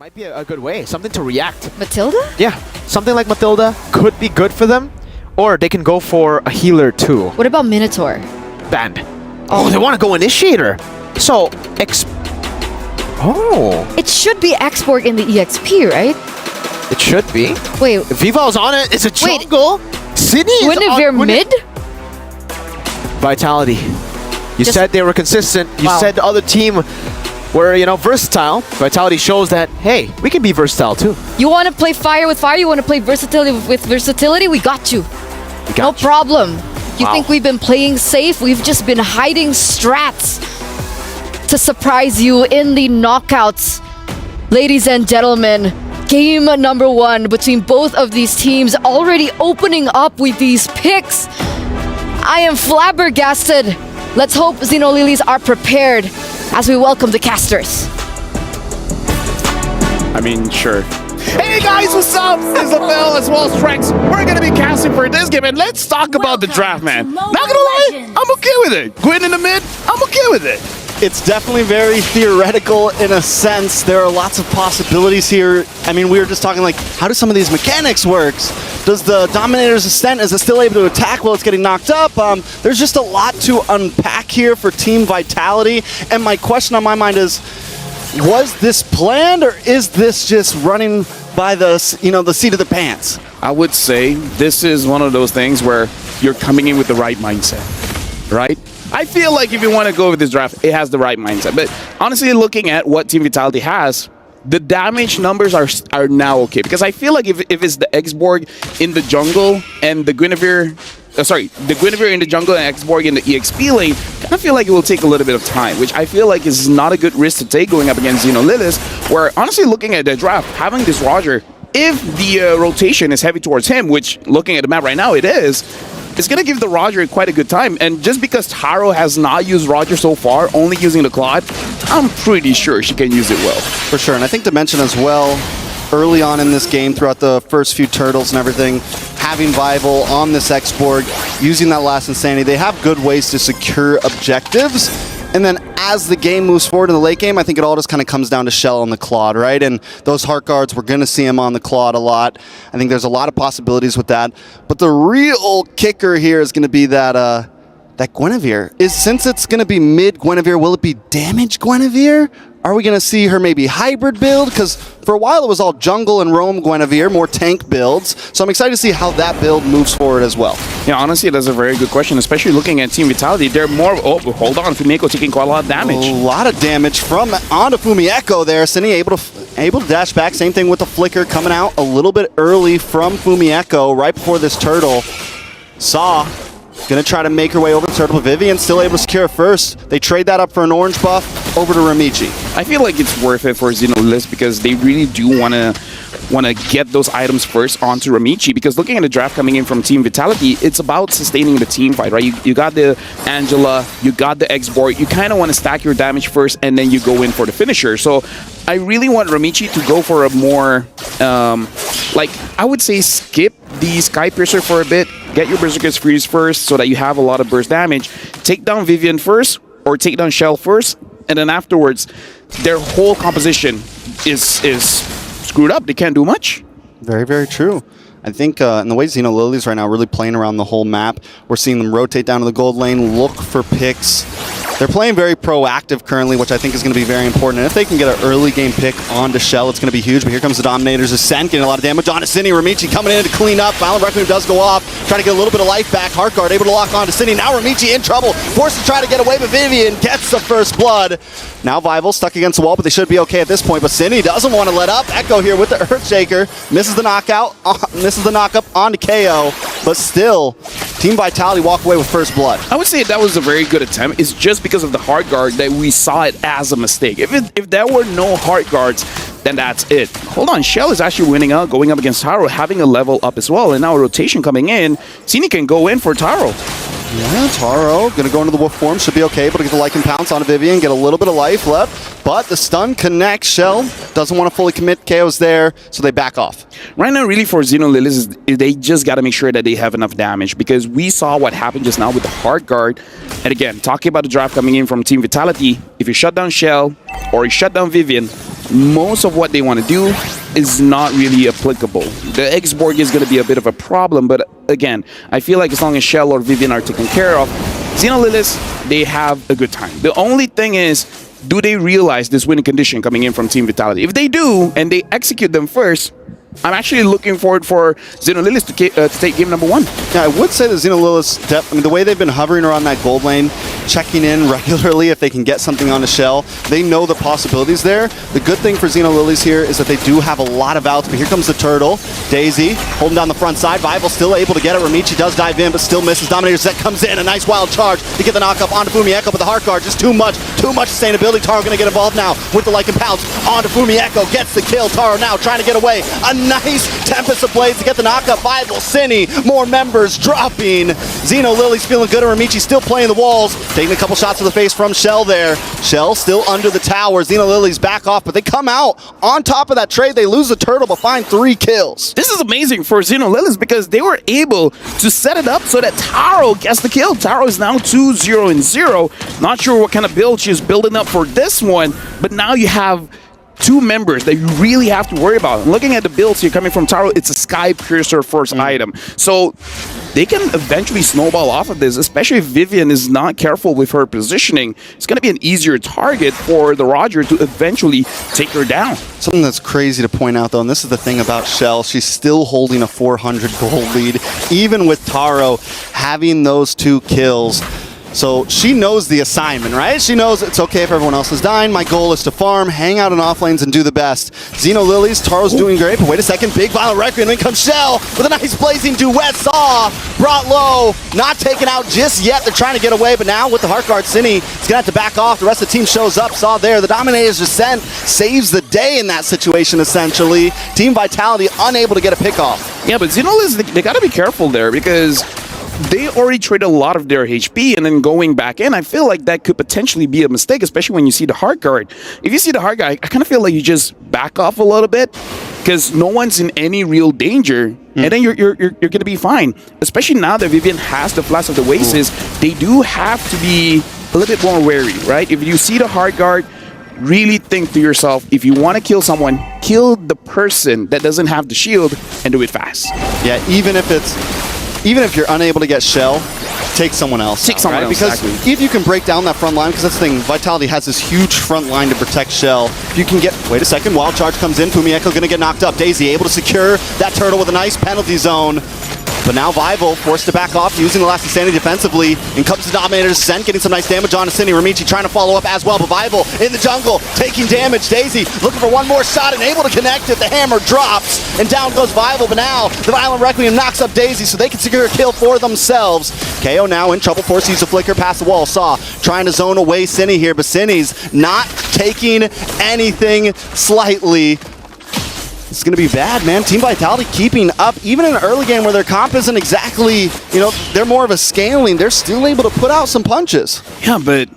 might be a good way, something to react. Matilda? Yeah, something like Matilda could be good for them, or they can go for a healer too. What about Minotaur? Banned. Oh, they want to go Initiator. So, It should be Exborg in the EXP, right? it should be. Wait, Vival's on it. It's a Wait. jungle. Sydney is Guinevere on mid? Vitality. You Just- said they were consistent. You Wow. said the other team were, versatile. Vitality shows that, hey, we can be versatile too. You want to play fire with fire? You want to play versatility with versatility? We got you. We No got you. problem. You Wow. think we've been playing safe? We've just been hiding strats to surprise you in the knockouts. Ladies and gentlemen, game number 1 between both of these teams already opening up with these picks. I am flabbergasted. Let's hope Zino Lilies are prepared as we welcome the casters. I mean, sure. Hey guys, what's up? Isabel as well as Trex. We're gonna be casting for this game, and let's talk about the draft, man. Not gonna lie, I'm okay with it. Gwyn in the mid, I'm okay with it. It's definitely very theoretical in a sense. There are lots of possibilities here. I mean, we were just talking like, how do some of these mechanics work? Does the Dominator's Ascent, is it still able to attack while it's getting knocked up? There's just a lot to unpack here for Team Vitality. And my question on my mind is, was this planned, or is this just running by the seat of the pants? I would say this is one of those things where you're coming in with the right mindset, right? I feel like if you want to go with this draft, it has the right mindset. But honestly, looking at what Team Vitality has, the damage numbers are now okay. Because I feel like if it's the Exborg in the jungle and the Guinevere, the Guinevere in the jungle and Exborg in the EXP lane, I feel like it will take a little bit of time, which I feel like is not a good risk to take going up against Zino Lilies, where honestly looking at the draft, having this Roger, if the rotation is heavy towards him, which looking at the map right now it is, it's going to give the Roger quite a good time. And just because Taro has not used Roger so far, only using the Claude, I'm pretty sure she can use it well. For sure, and I think to mention as well, early on in this game, throughout the first few turtles and everything, having Vival on this Exborg, using that last Insanity, they have good ways to secure objectives. And then as the game moves forward in the late game, I think it all just kind of comes down to Shell and the Claude, right? And those Heart Guards, we're going to see him on the Claude a lot. I think there's a lot of possibilities with that. But the real kicker here is going to be that that Guinevere. Since it's going to be mid Guinevere, will it be damage Guinevere? Are we going to see her maybe hybrid build? Because for a while it was all jungle and roam Guinevere, more tank builds. So I'm excited to see how that build moves forward as well. Yeah, honestly, that's a very good question, especially looking at Team Vitality. They're more... Oh, hold on. Fumiko taking quite a lot of damage. A lot of damage from onto Fumieko there. Cindy able to dash back. Same thing with the Flicker coming out a little bit early from Fumieko right before this turtle. Saw gonna try to make her way over the turtle, but Vivian still able to secure it first. They trade that up for an orange buff over to Ramichi. I feel like it's worth it for Zino Lilies because they really do want to get those items first onto Ramichi, because looking at the draft coming in from Team Vitality, it's about sustaining the team fight, right? You got the Angela, you got the Exborg, you kind of want to stack your damage first and then you go in for the finisher. So I really want Ramichi to go for a more, like, I would say skip the Sky Piercer for a bit, get your Berserker's Freeze first so that you have a lot of burst damage, take down Vivian first or take down Shell first, and then afterwards their whole composition is screwed up. They can't do much. Very, very true. I think in the way Zino Lilies right now really playing around the whole map, we're seeing them rotate down to the gold lane, look for picks. They're playing very proactive currently, which I think is going to be very important. And if they can get an early game pick onto Shell, it's going to be huge. But here comes the Dominator's Ascent, getting a lot of damage onto Cindy. Ramichi coming in to clean up. Violent Requiem does go off, trying to get a little bit of life back. Heartguard able to lock onto Cindy. Now Ramichi in trouble, forced to try to get away, but Vivian gets the first blood. Now Vival stuck against the wall, but they should be okay at this point. But Cindy doesn't want to let up. Echo here with the Earthshaker. Misses the knockout, misses the knockup onto KO. But still, Team Vitality walk away with first blood. I would say that was a very good attempt. It's just because of the Heart Guard that we saw it as a mistake. If there were no Heart Guards, then that's it. Hold on, Shell is actually winning out, going up against Taro, having a level up as well, and now a rotation coming in. Cine can go in for Taro. Yeah, Taro gonna go into the wolf form, should be okay, able to get the Lycan Pounce onto Vivian, get a little bit of life left, but the stun connects. Shell doesn't want to fully commit, KO's there, so they back off. Right now, really for Zino Lilies, they just got to make sure that they have enough damage, because we saw what happened just now with the Heart Guard. And again, talking about the draft coming in from Team Vitality, if you shut down Shell or you shut down Vivian, most of what they want to do is not really applicable. The X-Borg is going to be a bit of a problem, but again, I feel like as long as Shell or Vivian are taken care of, Zino Lilies, they have a good time. The only thing is, do they realize this winning condition coming in from Team Vitality? If they do, and they execute them first, I'm actually looking forward for Zino Lilies to take game number 1. Yeah, I would say that Zino Lilies, the way they've been hovering around that gold lane, checking in regularly if they can get something on the Shell, they know the possibilities there. The good thing for Zino Lilies here is that they do have a lot of outs, but here comes the turtle. Daisy holding down the front side. Vival still able to get it. Ramichi does dive in, but still misses. Dominator Zet comes in. A nice wild charge to get the knock-up onto Fumieko, but the heart guard, just too much sustainability. Taro going to get involved now with the Lycan Pounce onto Fumieko. Gets the kill. Taro now trying to get away. A nice Tempest of Blades to get the knock-up. Vival, Cine, more members dropping. Zino Lilies feeling good, and Ramichi still playing the walls. Taking a couple shots to the face from Shell there. Shell still under the tower. Zino Lilies back off, but they come out on top of that trade. They lose the turtle, but find 3 kills. This is amazing for Zino Lilies because they were able to set it up so that Taro gets the kill. Taro is now 2-0-0. Not sure what kind of build she's building up for this one, but now you have 2 members that you really have to worry about. Looking at the builds here coming from Taro, it's a Sky Piercer first item. So they can eventually snowball off of this, especially if Vivian is not careful with her positioning. It's going to be an easier target for the Roger to eventually take her down. Something that's crazy to point out, though, and this is the thing about Shell, she's still holding a 400 gold lead, even with Taro having those 2 kills. So she knows the assignment, right? She knows it's okay if everyone else is dying. My goal is to farm, hang out in off lanes, and do the best. Zino Lilies, Taro's doing great, but wait a second. Big Violent Requiem, in comes Shell with a nice blazing duet. Saw brought low, not taken out just yet. They're trying to get away, but now with the Heart Guard, Cine is going to have to back off. The rest of the team shows up. Saw there. The Dominator's Descent saves the day in that situation, essentially. Team Vitality unable to get a pick off. Yeah, but Zino Lilies, they got to be careful there because they already traded a lot of their HP, and then going back in, I feel like that could potentially be a mistake, especially when you see the Heart Guard. If you see the Heart Guard, I kind of feel like you just back off a little bit because no one's in any real danger, and then you're going to be fine. Especially now that Vivian has the Flash of the Oasis, they do have to be a little bit more wary, right? If you see the Heart Guard, really think to yourself, if you want to kill someone, kill the person that doesn't have the shield and do it fast. Yeah, even if you're unable to get Shell, take someone else. Take someone else, because exactly. if you can break down that front line, because that's the thing, Vitality has this huge front line to protect Shell. If you can get, wait a second, wild charge comes in, Fumieko going to get knocked up. Daisy able to secure that turtle with a nice penalty zone. But now Vival forced to back off, using the last insanity defensively. In comes the Dominator's Descent, getting some nice damage on Cine. Ramichi trying to follow up as well, but Vival in the jungle, taking damage. Daisy looking for one more shot and able to connect it. The hammer drops, and down goes Vival, but now the Violent Requiem knocks up Daisy, so they can secure a kill for themselves. KO now in trouble, forced to use a flicker past the wall. Saw trying to zone away Cine here, but Cine's not taking anything slightly. It's going to be bad, man. Team Vitality keeping up, even in an early game where their comp isn't exactly, they're more of a scaling. They're still able to put out some punches. Yeah, but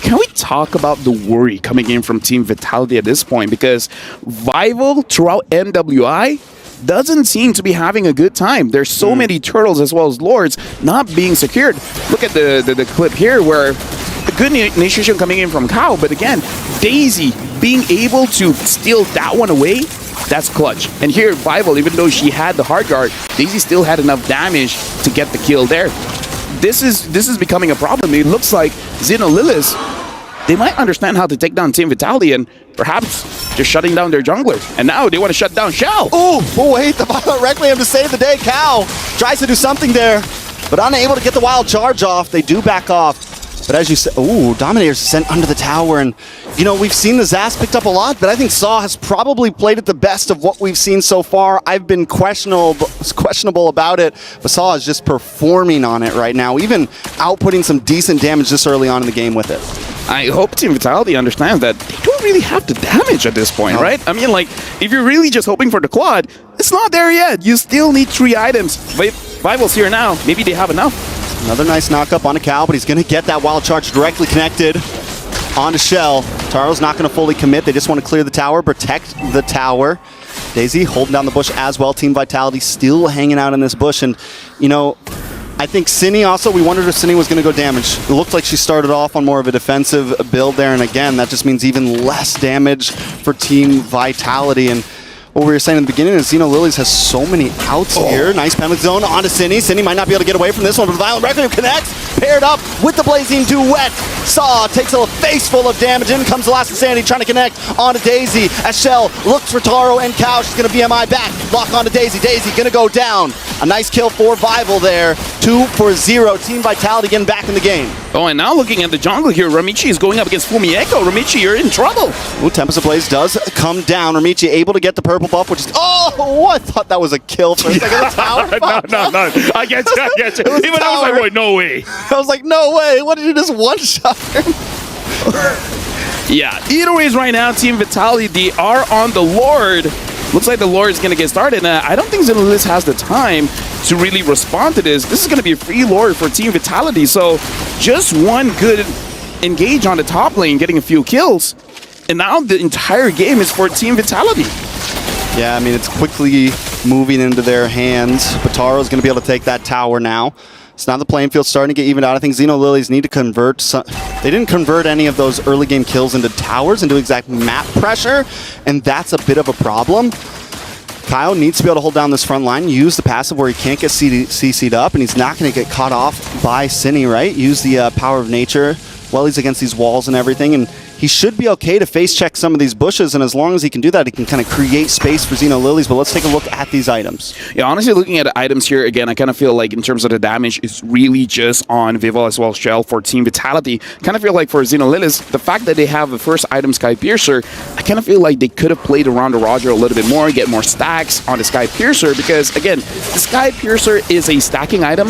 can we talk about the worry coming in from Team Vitality at this point? Because Vival throughout MWI doesn't seem to be having a good time. There's so many turtles as well as lords not being secured. Look at the clip here where a good initiation coming in from Kao, but again, Daisy being able to steal that one away, that's clutch. And here, Vival, even though she had the Heart Guard, Daisy still had enough damage to get the kill there. This is becoming a problem. It looks like Zino Lilies, they might understand how to take down Team Vitality and perhaps just shutting down their jungler. And now they want to shut down Shell. Ooh, but wait, the Violent Requiem to save the day. Kao tries to do something there, but unable to get the wild charge off. They do back off. But as you said, ooh, Dominator's sent under the tower, and we've seen the Zas picked up a lot, but I think Saw has probably played it the best of what we've seen so far. I've been questionable about it, but Saw is just performing on it right now, even outputting some decent damage this early on in the game with it. I hope Team Vitality understands that they don't really have the damage at this point, right? I mean, like, if you're really just hoping for the Claude, it's not there yet. You still need 3 items. Vival's here now. Maybe they have enough. Another nice knock-up on a Cow, but he's going to get that wild charge directly connected onto Shell. Taro's not going to fully commit. They just want to clear the tower, protect the tower. Daisy holding down the bush as well. Team Vitality still hanging out in this bush. And, I think Cine also, we wondered if Cine was going to go damage. It looked like she started off on more of a defensive build there, and again, that just means even less damage for Team Vitality. And what we were saying in the beginning is Zino Lilies has so many outs here. Nice penalty zone onto Cine. Cine might not be able to get away from this one, but Violent Requiem connects, paired up with the Blazing Duet. Saw takes a face full of damage. In comes the last Insanity trying to connect onto Daisy. As Shell looks for Taro and Cow. She's going to BMI back. Lock onto Daisy. Daisy going to go down. A nice kill for Vival there. 2 for 0. Team Vitality getting back in the game. Oh, and now looking at the jungle here, Ramichi is going up against Fumieko. Ramichi, you're in trouble. Ooh, Tempest of Blaze does come down. Ramichi able to get the purple buff, which is... Oh, I thought that was a kill for a second. The tower. No. I get you. Even I was like, wait, no way. I was like, no way. What did you just one-shot him? Yeah, either ways right now, Team Vitality, they are on the Lord. Looks like the Lord is going to get started. I don't think Zino Lilies has the time to really respond to this. This is going to be a free Lord for Team Vitality. So just one good engage on the top lane, getting a few kills. And now the entire game is for Team Vitality. Yeah, I mean, it's quickly moving into their hands. Bataro's going to be able to take that tower now. So now the playing field's starting to get evened out. I think Zino Lilies need to convert some. They didn't convert any of those early game kills into towers, into exact map pressure, and that's a bit of a problem. Kyle needs to be able to hold down this front line, use the passive where he can't get CC'd up, and he's not going to get caught off by Cine, right? Use the power of nature while he's against these walls and everything, and he should be okay to face check some of these bushes, and as long as he can do that, he can kind of create space for Zino Lilies. But let's take a look at these items. Yeah, honestly, looking at the items here, again, I kind of feel like in terms of the damage, it's really just on Vival as well as Shell for Team Vitality. Kind of feel like for Zino Lilies, the fact that they have the first item, Sky Piercer, I kind of feel like they could have played around the Roger a little bit more, get more stacks on the Sky Piercer, because, again, the Sky Piercer is a stacking item.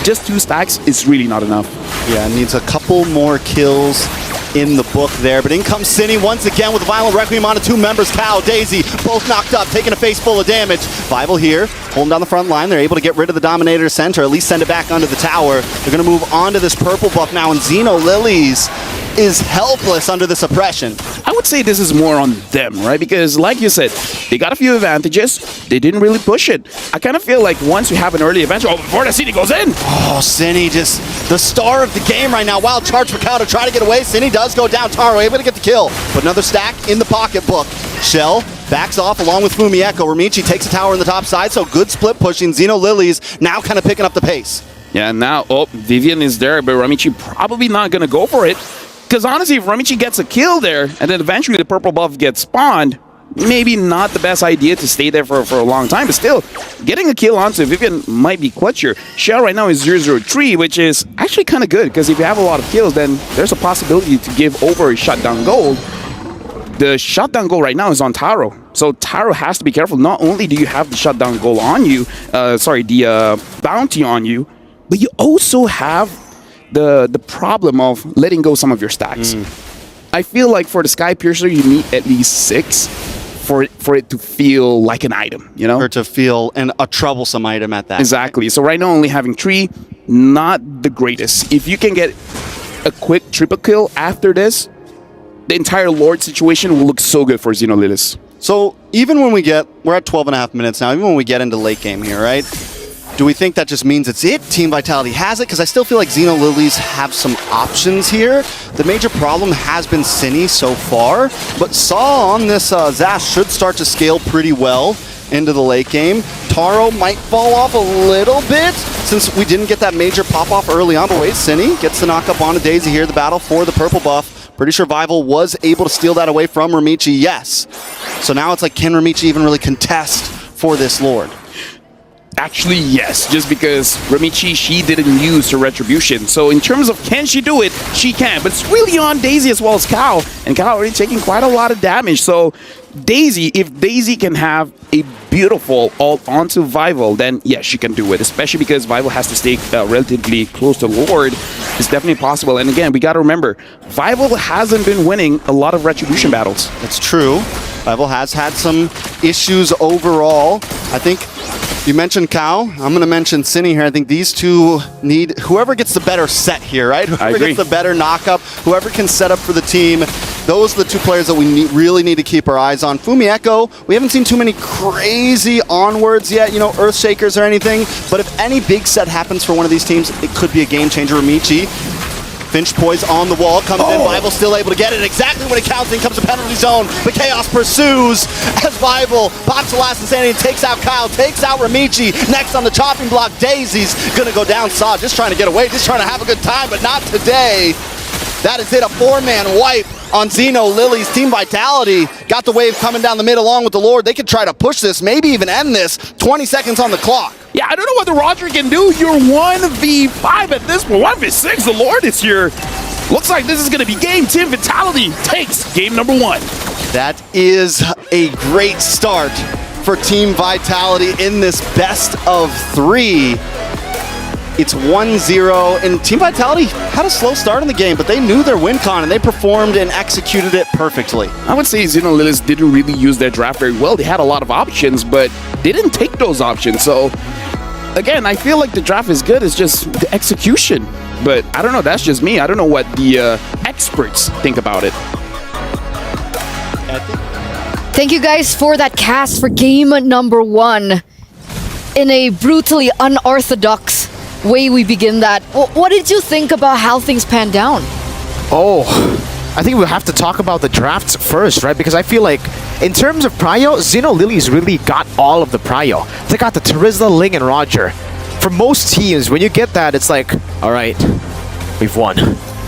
Just 2 stacks is really not enough. Yeah, needs a couple more kills in the book there, but in comes Cine once again with Violent Requiem on to 2 members, Cow, Daisy, both knocked up, taking a face full of damage. Vival here, holding down the front line. They're able to get rid of the Dominator center, at least send it back onto the tower. They're going to move on to this purple buff now, and Zino Lilies is helpless under this oppression. I would say this is more on them, right? Because like you said, they got a few advantages. They didn't really push it. I kind of feel like once you have an early advantage, before the Cine goes in. Oh, Cine just the star of the game right now. Wild charge for Cow to try to get away. Cine does go down. Taro able to get the kill. But another stack in the pocketbook. Shell backs off along with Fumieko. Ramichi takes a tower in the top side, so good split pushing. Zino Lilies now kind of picking up the pace. Yeah, now, Vivian is there, but Ramichi probably not going to go for it. Because honestly, if Ramichi gets a kill there, and then eventually the purple buff gets spawned, maybe not the best idea to stay there for a long time, but still, getting a kill onto Vivian might be clutch here. Shell right now is 0-0-3, which is actually kind of good, because if you have a lot of kills, then there's a possibility to give over a shutdown gold. The shutdown goal right now is on Taro. So Taro has to be careful. Not only do you have the shutdown goal on you, the bounty on you, but you also have the problem of letting go some of your stacks. I feel like for the Sky Piercer, you need at least 6 for it to feel like an item, you know? Or to feel a troublesome item at that. Exactly. So right now, only having 3, not the greatest. If you can get a quick triple kill after this, the entire Lord situation will look so good for Zino Lilies. So even when we're at 12.5 minutes now, even when we get into late game here, right? Do we think that just means it's it? Team Vitality has it? Because I still feel like Zino Lilies have some options here. The major problem has been Cine so far, but Saw on this Zash should start to scale pretty well into the late game. Taro might fall off a little bit since we didn't get that major pop-off early on, but wait, Cine gets the knock-up on a Daisy here, the battle for the purple buff. Pretty sure Vival was able to steal that away from Ramichi, yes. So now it's like, can Ramichi even really contest for this Lord? Actually, yes, just because Ramichi, she didn't use her retribution. So in terms of can she do it, she can. But it's really on Daisy as well as Cow. And Cow already taking quite a lot of damage. So Daisy, if Daisy can have a beautiful ult onto Vival, then yes, she can do it. Especially because Vival has to stay relatively close to Lord. It's definitely possible. And again, we got to remember, Vival hasn't been winning a lot of retribution battles. That's true. Vival has had some issues overall. I think you mentioned Cow. I'm going to mention Cine here. I think these two need whoever gets the better set here, right? Whoever gets the better knockup, whoever can set up for the team those are the two players that we really need to keep our eyes on. Fumi Echo, we haven't seen too many crazy onwards yet, you know, Earthshakers or anything, but if any big set happens for one of these teams, it could be a game changer. Michi, Finch poise on the wall, comes in, Bible still able to get it exactly when it counts in, comes to penalty zone, but Chaos pursues as Bible pops the last insanity and takes out Kyle, takes out Ramichi. Next on the chopping block, Daisy's gonna go down Saw, just trying to get away, just trying to have a good time, but not today. That is it, a 4-man wipe on Zino Lilies. Team Vitality got the wave coming down the mid along with the Lord. They could try to push this, maybe even end this. 20 seconds on the clock. Yeah, I don't know what the Roger can do. You're 1v5 at this point. 1v6, the Lord is here. Looks like this is going to be game. Team Vitality takes game number 1. That is a great start for Team Vitality in this best of 3. It's 1-0, and Team Vitality had a slow start in the game, but they knew their win con, and they performed and executed it perfectly. I would say Zino Lilies didn't really use their draft very well. They had a lot of options, but they didn't take those options. So, again, I feel like the draft is good. It's just the execution. But I don't know. That's just me. I don't know what the experts think about it. Thank you guys for that cast for game number 1. In a brutally unorthodox way we begin that. What did you think about how things panned down? Oh, I think we'll have to talk about the drafts first, right? Because I feel like in terms of prio, Zino Lilies really got all of the prio. They got the Terizla, Ling, and Roger. For most teams, when you get that, it's like, all right, we've won.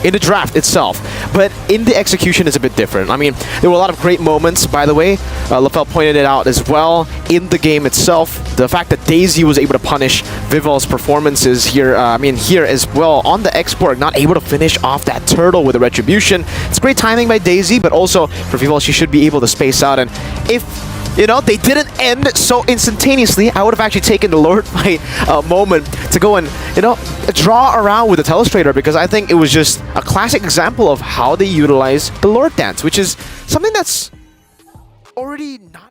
In the draft itself, but in the execution is a bit different. I mean, there were a lot of great moments, by the way. LaFell pointed it out as well in the game itself. The fact that Daisy was able to punish Vival's performances here, here as well on the export, not able to finish off that turtle with a retribution. It's great timing by Daisy, but also for Vival, she should be able to space out. And if you know, they didn't end so instantaneously, I would have actually taken the Lord fight moment to go and, you know, draw around with the Telestrator, because I think it was just a classic example of how they utilize the Lord dance, which is something that's already not